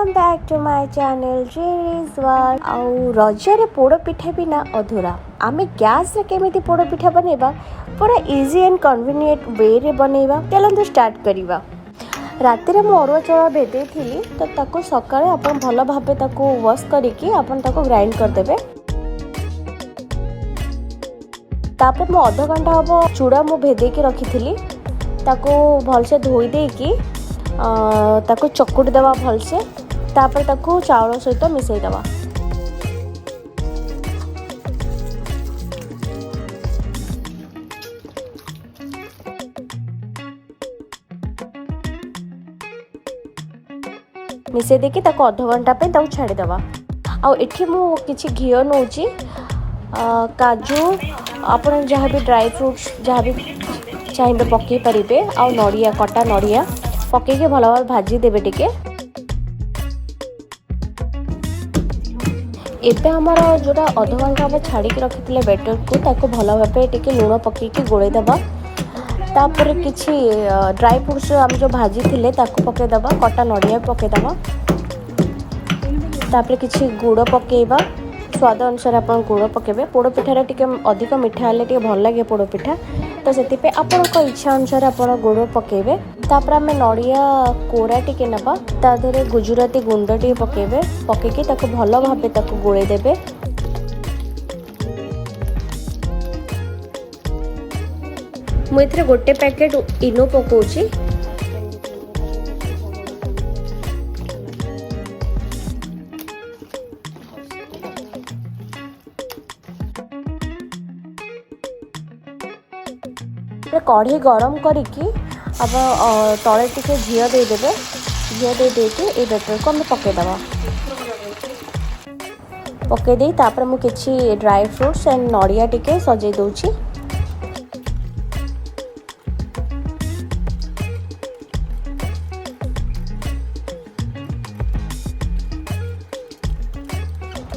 Welcome back to my channel Jerry's world. आउ रजरे पोड़ पिठा बिना अधूरा। आमे गैस रे केमिति पोड़ पिठा बनेबा पूरा इजी एंड कन्वीनियंट वे रे बनेबा। चलंतु स्टार्ट करिबा। राति रे मु अरुआ चाउल भेदे थिली तो ताको सकाळे आपण भलो भाबे ताको वॉश करिकि आपण ताको ग्राइंड कर देबे। तापर मु आधा घंटा हबो चूड़ा मु भेदे के रखी थिली ताको भलसे धोई दे कि ताको चकुट देवा भलसे। तापर ताको चाउल सहित मिसई देवा। मिसई देकी ताको आधा घंटा पे ताको छाड़ी देवा। आ एठी मु किछि घियो नउची काजू आपण जहाँ भी ड्राई फ्रूट्स जहाँ भी चाहिए पकई पारे आ नड़िया कटा नड़िया पकईके भल भाव भाजी देवे टिके। एबे हमर जोटा आधा घंटा हम छाड़ी के रखिथिले बैटर को ताको भल भाव टिके लूण पकईके गोळेई देबा। तापर किछि ड्राई फ्रूट्स हम जो भाजी थिले ताको पकई देबा। कटा नड़िया पकई देबा। तापर किछि गुड़ पकेइबा। स्वाद अनुसार आप गुड़ पकेबे। पोड़ पिठार टिके अधिक मिठा हेले टिके भल लागे पोड़ पिठा तो सेतिपे आपनक इच्छा अनुसार आपण गुड़ पकेबे। तापर आमे नड़िया कोरा टिके नबा ता देहरे गुजराती गुंड टिके पकेबे। पकेके ताको भल भाबे ताको गोळेई देबे। मु एथरे गोटे पैकेट इनो पकोउची। कढ़ी गरम करिकी अब तले टिके घियो दे देबे। घियो दे देके ए बैटर को हम पकेइदबा। पकई दे तापर मु किछि ड्राई फ्रूट्स एंड नड़िया टिके सजै दउची।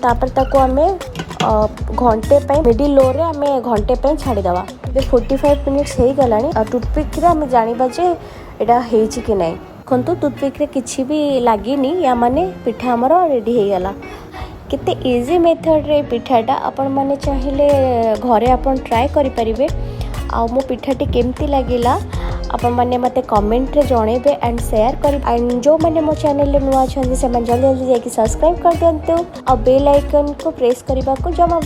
तापर ताको हमें घंटे पे मिडिल लो रे हमें घंटे पे छाड़ी दवा। 45 मिनिट्स हो गलानी। टूथपिक रे हम जानिबा जे एटा हेछि कि नै। खंतु टूथपिक रे किछि भी लागिनी या माने पिठा हमर रेडी हे गला। केते इजी मेथड रे पिठाटा आपण माने चाहिले घरे आपण ट्राई करि परिबे। आ मो पिठाटी केमती लागिला आपण माने मते कमेंट रे जणेबे एंड शेयर करि। एंड जो माने मो चैनल रे नुवा छन से मन जल्दी जल्दी जाके सब्सक्राइब कर दियंतु। आ बेल आइकन को प्रेस करबा को जमा